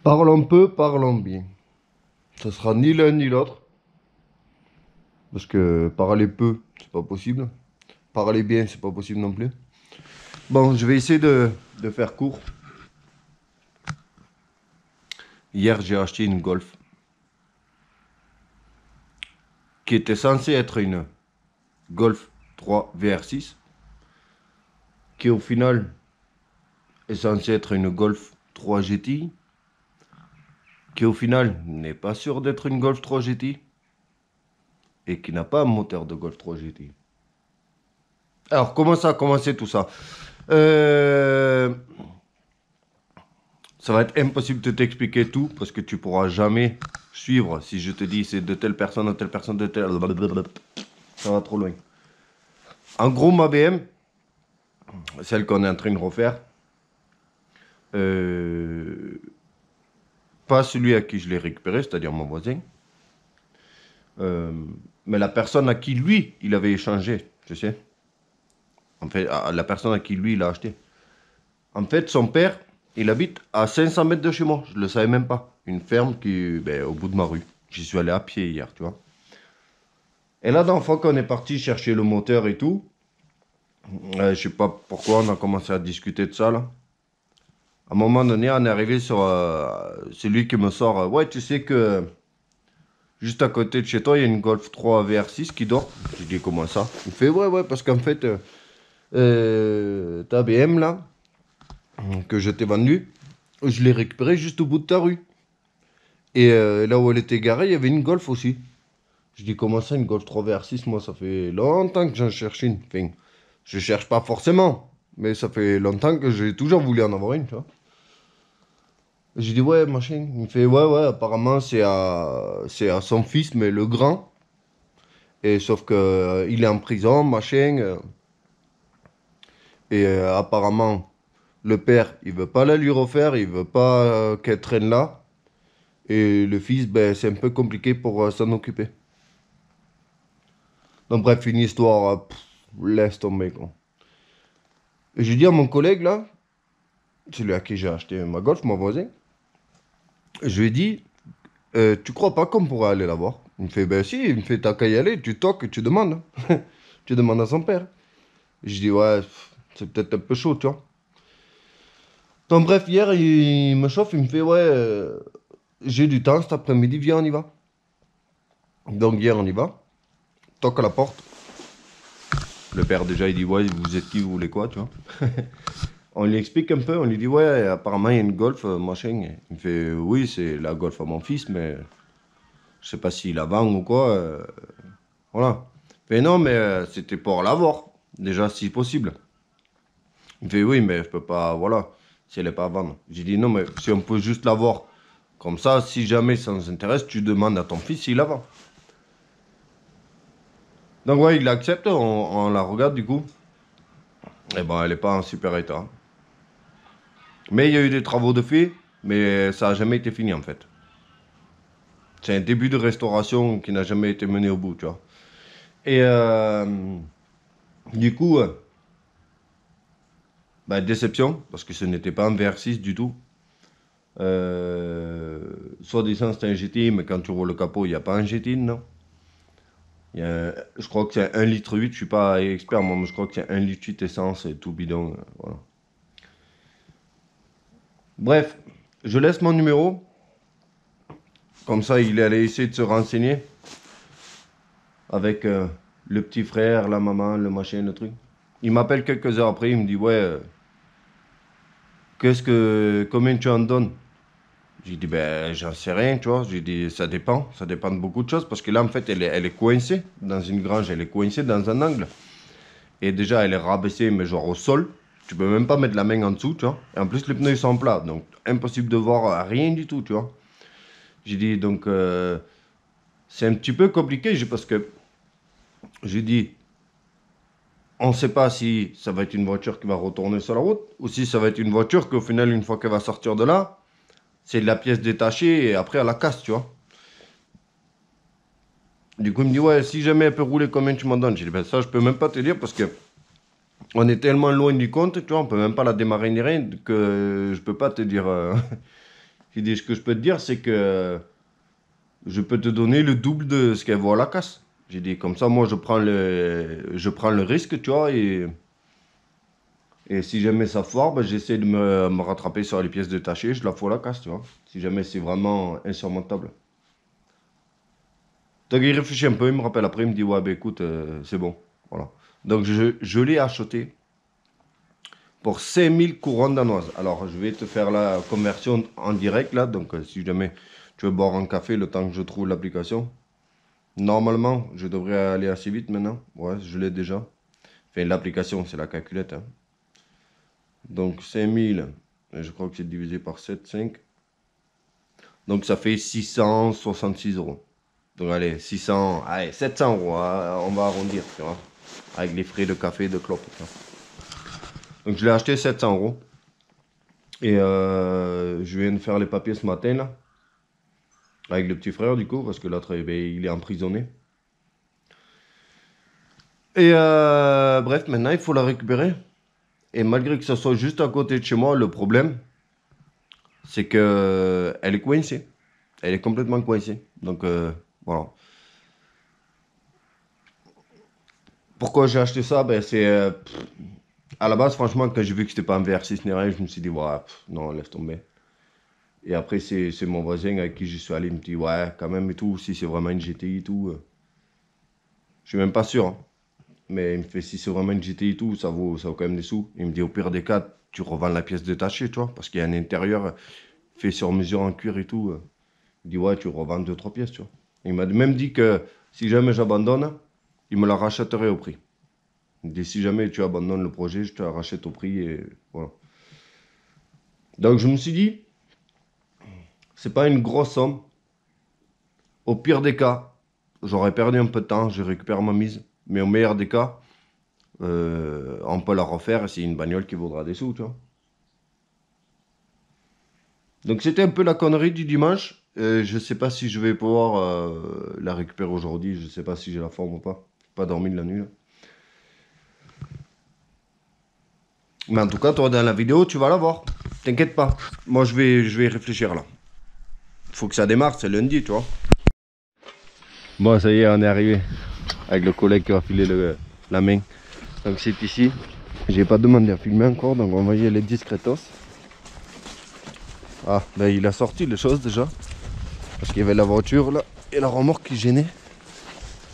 Parlons peu, parlons bien. Ça sera ni l'un ni l'autre. Parce que parler peu, c'est pas possible. Parler bien, c'est pas possible non plus. Bon, je vais essayer de faire court. Hier, j'ai acheté une Golf. Qui était censée être une Golf 3 VR6. Qui au final est censée être une Golf 3 GTI. Qui au final n'est pas sûr d'être une Golf 3 GTI. Et qui n'a pas un moteur de Golf 3 GTI. Alors, comment ça a commencé tout ça? Ça va être impossible de t'expliquer tout parce que tu pourras jamais suivre si je te dis c'est de telle personne à telle personne, de telle... Ça va trop loin. En gros, ma BM, celle qu'on est en train de refaire, pas celui à qui je l'ai récupéré, c'est-à-dire mon voisin, mais la personne à qui lui, il avait échangé, tu sais. En fait, la personne à qui lui, il a acheté. En fait, son père, il habite à 500 mètres de chez moi. Je ne le savais même pas. Une ferme qui est au bout de ma rue. J'y suis allé à pied hier, tu vois. Et la dernière fois qu'on est parti chercher le moteur et tout, je sais pas pourquoi on a commencé à discuter de ça, là. À un moment donné, on est arrivé sur celui qui me sort. Ouais, tu sais que juste à côté de chez toi, il y a une Golf 3 VR6 qui dort. J'ai dit, comment ça? Il fait, ouais, parce qu'en fait, ta BM, là, que je t'ai vendue, je l'ai récupérée juste au bout de ta rue. Et là où elle était garée, il y avait une Golf aussi. Je dis, comment ça, une Golf 3 VR6? Moi, ça fait longtemps que j'en cherche une. Enfin, je cherche pas forcément, mais ça fait longtemps que j'ai toujours voulu en avoir une, tu vois. J'ai dit, ouais, machin. Il me fait, ouais, apparemment, c'est à son fils, mais le grand. Et sauf que il est en prison, machin. Et apparemment, le père, il veut pas la lui refaire, il veut pas qu'elle traîne là. Et le fils, ben, c'est un peu compliqué pour s'en occuper. Donc bref, une histoire, laisse tomber, quoi. Et j'ai dit à mon collègue, là, celui à qui j'ai acheté ma Golf, mon voisin, je lui ai dit, tu crois pas qu'on pourrait aller la voir? Il me fait, ben si, il me fait, t'as qu'à y aller, tu toques, tu demandes. Tu demandes à son père. Je dis, ouais, c'est peut-être un peu chaud, tu vois. Donc bref, hier, il me chauffe, il me fait, ouais, j'ai du temps cet après-midi, viens, on y va. Donc hier, on y va. Toque à la porte. Le père, déjà, il dit, ouais, vous êtes qui, vous voulez quoi, tu vois. On lui explique un peu, on lui dit, ouais, apparemment, il y a une Golf, machin. Il me fait, oui, c'est la Golf à mon fils, mais je sais pas s'il la vend ou quoi. Voilà. Il fait, non, mais c'était pour l'avoir, déjà, si possible. Il me fait, oui, mais je peux pas, voilà, si elle est pas à vendre. J'ai dit, non, mais si on peut juste l'avoir, comme ça, si jamais ça nous intéresse, tu demandes à ton fils s'il la vend. Donc, ouais, il accepte, on la regarde, du coup. Et ben, elle est pas en super état. Mais il y a eu des travaux de fait, mais ça n'a jamais été fini, en fait. C'est un début de restauration qui n'a jamais été mené au bout, tu vois. Et du coup, bah, déception, parce que ce n'était pas un VR6 du tout. Soi-disant, c'est un GTI, mais quand tu roules le capot, il n'y a pas un GTI, non. Je crois que c'est 1,8 litre, je suis pas expert, moi, mais je crois que c'est 1,8 litre essence et tout bidon. Voilà. Bref, je laisse mon numéro. Comme ça, il est allé essayer de se renseigner avec le petit frère, la maman, le machin, le truc. Il m'appelle quelques heures après, il me dit, ouais, combien tu en donnes? J'ai dit, ben, j'en sais rien, tu vois. J'ai dit, ça dépend de beaucoup de choses, parce que là, en fait, elle est coincée dans une grange, elle est coincée dans un angle. Et déjà, elle est rabaissée, mais genre au sol. Tu peux même pas mettre la main en dessous, tu vois. Et en plus, les pneus, ils sont plats, donc impossible de voir rien du tout, tu vois. J'ai dit, donc, c'est un petit peu compliqué, parce que j'ai dit, on ne sait pas si ça va être une voiture qui va retourner sur la route, ou si ça va être une voiture qu'au final, une fois qu'elle va sortir de là, c'est de la pièce détachée et après elle la casse, tu vois. Du coup, il me dit, ouais, si jamais elle peut rouler, combien tu m'en donnes? J'ai dit, ben ça, je peux même pas te dire parce que on est tellement loin du compte, tu vois, on peut même pas la démarrer ni rien que je peux pas te dire. J'ai dit, ce que je peux te dire, c'est que je peux te donner le double de ce qu'elle vaut à la casse. J'ai dit, comme ça, moi, je prends le risque, tu vois, et si jamais ça foire, ben, j'essaie de me rattraper sur les pièces détachées, je la fous à la casse, tu vois. Si jamais c'est vraiment insurmontable. Donc il réfléchit un peu, il me rappelle après, il me dit, ouais, ben écoute, c'est bon. Voilà. Donc je l'ai acheté pour 5000 couronnes danoises. Alors je vais te faire la conversion en direct là. Donc si jamais tu veux boire un café le temps que je trouve l'application. Normalement, je devrais aller assez vite maintenant. Ouais, je l'ai déjà. Enfin, l'application, c'est la calculette, hein. Donc 5000, je crois que c'est divisé par 7, 5. Donc ça fait 666 euros. Donc allez, 600, allez, 700 euros, hein, on va arrondir, tu vois. Avec les frais de café, de clope. Donc je l'ai acheté 700 euros. Et je viens de faire les papiers ce matin là. Avec le petit frère du coup, parce que l'autre il est emprisonné. Et bref, maintenant il faut la récupérer. Et malgré que ce soit juste à côté de chez moi, le problème, c'est que elle est coincée. Elle est complètement coincée. Donc voilà. Pourquoi j'ai acheté ça? Ben c'est à la base, franchement, quand j'ai vu que c'était pas un VR6 ni rien, je me suis dit, ouais, non, laisse tomber. Et après, c'est mon voisin avec qui je suis allé, il me dit, ouais, quand même et tout, si c'est vraiment une GTI et tout. Je suis même pas sûr, hein. Mais il me fait, si c'est vraiment une GTI et tout, ça vaut quand même des sous. Il me dit, au pire des cas, tu revends la pièce détachée, tu vois, parce qu'il y a un intérieur fait sur mesure en cuir et tout. Il dit, ouais, tu revends 2-3 pièces, tu vois. Il m'a même dit que si jamais j'abandonne, il me la rachèterait au prix. Il me dit, si jamais tu abandonnes le projet, je te la rachète au prix et voilà. Donc je me suis dit, c'est pas une grosse somme. Au pire des cas, j'aurais perdu un peu de temps, je récupère ma mise. Mais au meilleur des cas, on peut la refaire et c'est une bagnole qui vaudra des sous, tu vois. Donc c'était un peu la connerie du dimanche. Je sais pas si je vais pouvoir la récupérer aujourd'hui. Je sais pas si j'ai la forme ou pas. J'ai pas dormi de la nuit là. Mais en tout cas, toi dans la vidéo, tu vas la voir. T'inquiète pas. Moi, je vais y réfléchir là. Faut que ça démarre, c'est lundi, tu vois. Bon, ça y est, on est arrivé. Avec le collègue qui va filer la main. Donc c'est ici. J'ai pas demandé à filmer encore, donc on va y aller discretos. Ah, ben il a sorti les choses déjà. Parce qu'il y avait la voiture là et la remorque qui gênait.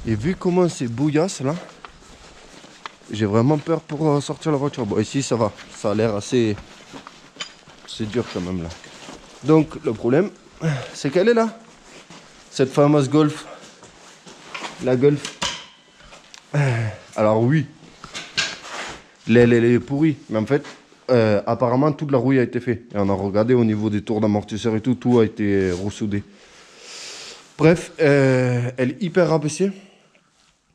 Et vu comment c'est bouillasse là, j'ai vraiment peur pour sortir la voiture. Bon, ici ça va, ça a l'air assez dur quand même là. Donc le problème, c'est qu'elle est là. Cette fameuse Golf. La Golf. Alors oui, l'aile elle est pourrie, mais en fait, apparemment toute la rouille a été faite. Et on a regardé au niveau des tours d'amortisseur et tout, tout a été ressoudé. Bref, elle est hyper rabaissée.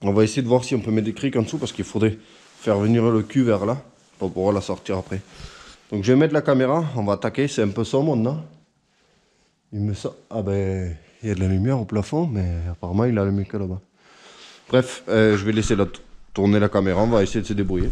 On va essayer de voir si on peut mettre des crics en dessous parce qu'il faudrait faire venir le cul vers là pour pouvoir la sortir après. Donc je vais mettre la caméra, on va attaquer, c'est un peu sombre maintenant. Il me sort. Ah ben, il y a de la lumière au plafond, mais apparemment il a allumé que là-bas. Bref, je vais laisser tourner la caméra, on va essayer de se débrouiller.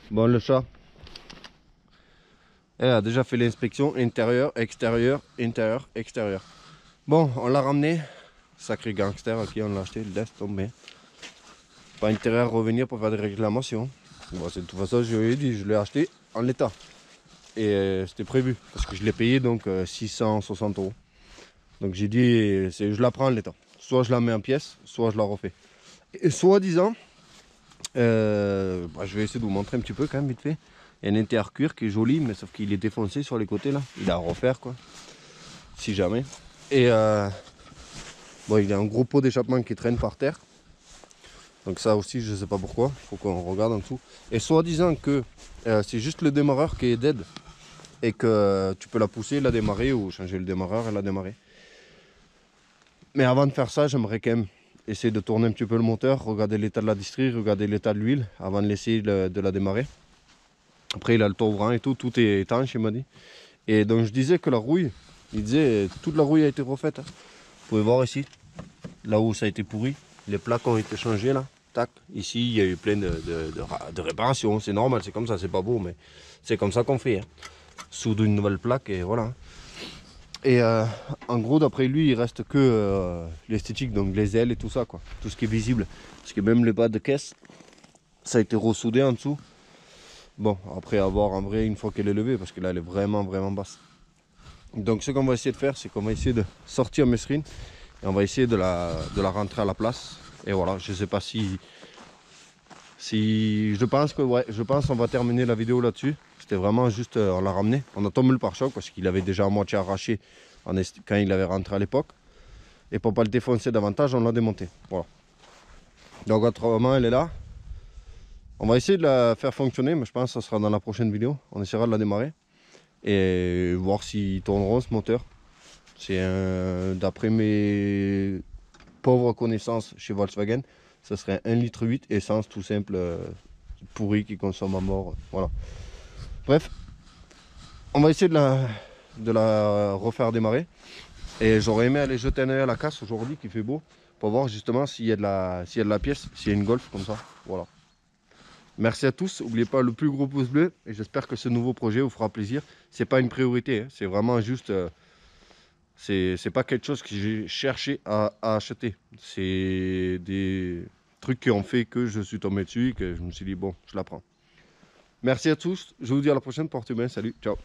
Bon, le chat. Elle a déjà fait l'inspection intérieur, extérieur, intérieur, extérieur. Bon, on l'a ramené. Sacré gangster, ok, on l'a acheté, laisse tomber. Pas intérêt à revenir pour faire des réclamations. Bon, de toute façon, je lui ai dit, je l'ai acheté en l'état. Et c'était prévu, parce que je l'ai payé donc 660 €. Donc j'ai dit, je la prends en l'état. Soit je la mets en pièces, soit je la refais. Et soi-disant, je vais essayer de vous montrer un petit peu quand même vite fait. Il y a un inter-cuir qui est joli, mais sauf qu'il est défoncé sur les côtés là. Il a à refaire quoi, si jamais. Et bon, il y a un gros pot d'échappement qui traîne par terre. Donc ça aussi, je sais pas pourquoi. Il faut qu'on regarde en dessous. Et soi-disant que c'est juste le démarreur qui est dead et que tu peux la pousser, la démarrer ou changer le démarreur et la démarrer. Mais avant de faire ça, j'aimerais quand même essayer de tourner un petit peu le moteur, regarder l'état de la distrie, regarder l'état de l'huile avant de laisser de la démarrer. Après, il a le tour ouvrant et tout, tout est étanche, il m'a dit. Et donc, je disais que la rouille, il disait toute la rouille a été refaite. Hein. Vous pouvez voir ici, là où ça a été pourri, les plaques ont été changées là. Tac, ici, il y a eu plein de réparations. C'est normal, c'est comme ça, c'est pas beau, mais c'est comme ça qu'on fait. Hein. Soude une nouvelle plaque et voilà. Et en gros, d'après lui, il reste que l'esthétique, donc les ailes et tout ça, quoi. Tout ce qui est visible. Parce que même le bas de caisse, ça a été ressoudé en dessous. Bon, après avoir en vrai une fois qu'elle est levée, parce que là, elle est vraiment, vraiment basse. Donc, ce qu'on va essayer de faire, c'est qu'on va essayer de sortir Mesrine et on va essayer de la rentrer à la place. Et voilà, je sais pas si je pense que, ouais, je pense qu'on va terminer la vidéo là-dessus. C'était vraiment juste, on l'a ramené. On a tombé le pare-choc parce qu'il avait déjà à moitié arraché quand il avait rentré à l'époque. Et pour pas le défoncer davantage, on l'a démonté. Voilà. Donc autrement, elle est là. On va essayer de la faire fonctionner, mais je pense que ça sera dans la prochaine vidéo. On essaiera de la démarrer et voir s'il tourneront ce moteur. C'est d'après mes pauvres connaissances chez Volkswagen, ça serait 1,8 litre essence tout simple, pourri qui consomme à mort. Voilà. Bref, on va essayer de la refaire démarrer. Et j'aurais aimé aller jeter un œil à la casse aujourd'hui qui fait beau pour voir justement s'il y a de la pièce, s'il y a une Golf comme ça. Voilà. Merci à tous. N'oubliez pas le plus gros pouce bleu et j'espère que ce nouveau projet vous fera plaisir. C'est pas une priorité, hein. C'est vraiment juste. C'est pas quelque chose que j'ai cherché à acheter. C'est des trucs qui ont fait que je suis tombé dessus et que je me suis dit bon, je la prends. Merci à tous. Je vous dis à la prochaine. Portez bien. Salut. Ciao.